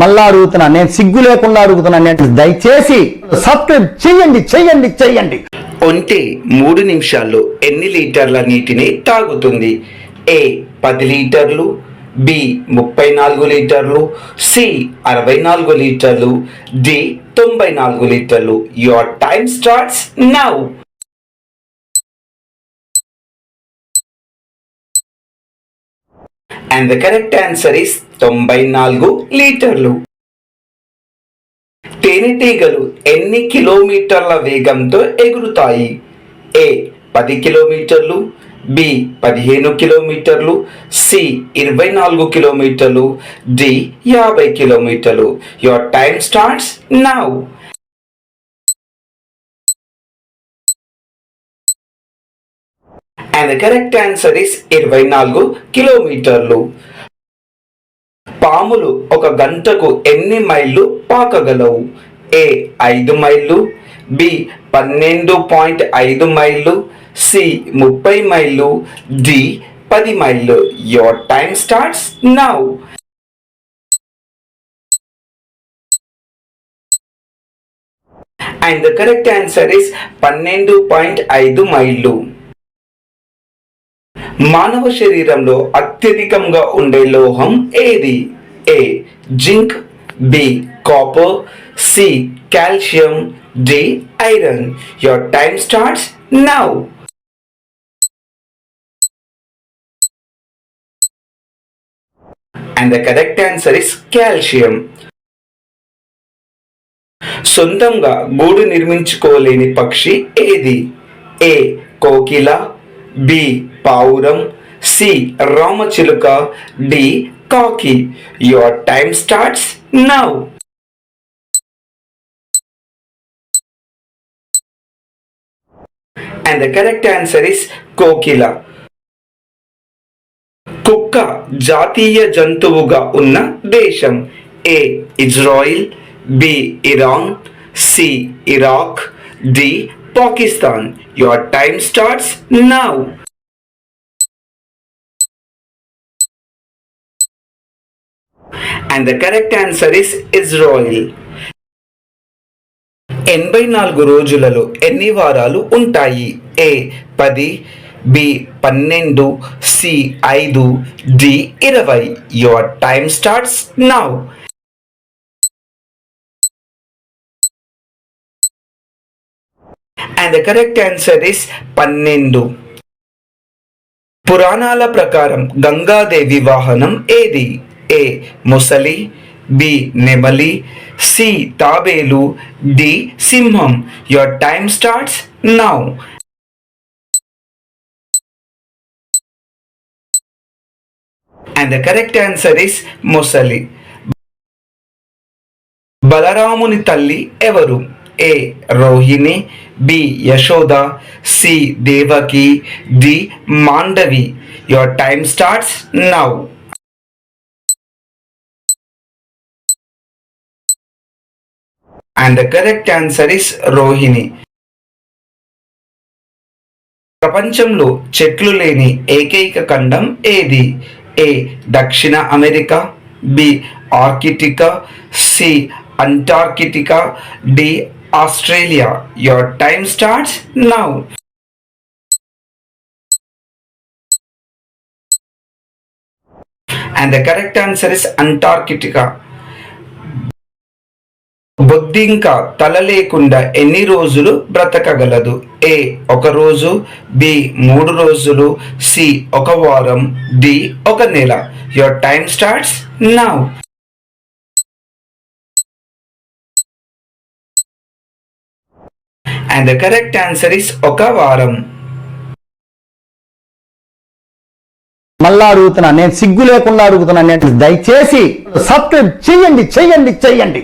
మళ్ళా అడుగుతున్నా, నేను సిగ్గు లేకుండా అడుగుతున్నా, దయచేసి సబ్స్క్రైబ్ చేయండి చేయండి చేయండి. ఒంటె 3 నిమిషాల్లో ఎన్ని లీటర్ల నీటిని తాగుతుంది? ఏ 10 లీటర్లు, బి 34 లీటర్లు, సి 64 లీటర్లు, డి 94 లీటర్లు. Your time starts now. And the correct answer is 94 లీటర్లు. తేనెటీగలు ఎన్ని కిలోమీటర్ల వేగంతో ఎగురుతాయి? ఏ 10 కిలోమీటర్లు, బి 15 కిలోమీటర్లు, సి 24 కిలోమీటర్లు, డి 50 కిలోమీటర్లు. Your time starts now. And the correct answer is 24 కిలోమీటర్లు. పాములు ఒక గంటకు ఎన్ని మైళ్ళు పాకగలవు? ఏ 5 మైళ్ళు, బి 12.5 మైళ్ళు, సి 30 మైళ్ళు, డి 10 మైళ్ళు. Your time starts now. And the correct answer is 12.5 మైళ్ళు. మానవ శరీరంలో అత్యధికంగా ఉండే లోహం ఏది? A zinc, B copper, C calcium, D iron. Your time starts now. And the correct answer is calcium. సొంతంగా గూడు నిర్మించుకోలేని పక్షి ఏది? ఏ కోకిల, బి పావురం, సి రామచిలుక, డి కాకి. Your time starts now. And the correct answer is కోకిల. కుక్క జాతీయ జంతువుగా ఉన్న దేశం? A Israel, B Iran, C Iraq, D Pakistan. Your time starts now. And the correct answer is Israel. 84 రోజులలో ఎన్ని వారాలు ఉంటాయి? A 10, B 12, C 5, D 20. Your time starts now. And the correct answer is 12. పురాణాల ప్రకారం గంగాదేవి వాహనం ఏది? ఏ ముసలి, బి నెమలి, సి తాబేలు, డి సింహం. Your time starts now. And the correct answer is ముసలి. బలరాముని తల్లి ఎవరు? A Rohini, B Yashoda, C Devaki, D Mandavi. Your time starts now. And the correct answer is Rohini. ప్రపంచంలో చెట్లు లేని ఏకైక ఖండం ఏది? ఏ దక్షిణ America, B Arctica, C Antarctica, D Australia. Your time starts now. And the correct answer is Antarctica. బొద్దింక తల లేకుండా ఎన్ని రోజులు బ్రతకగలదు? ఏ 1 రోజు, బి 3 రోజులు, సి 1 వారం, డి 1 నెల. Your time starts now. And the correct answer is 1 వారం. మళ్ళా అడుగుతున్నా, నేను సిగ్గు లేకుండా అడుగుతున్నా, దయచేసి సబ్స్క్రైబ్ చేయండి చేయండి చేయండి.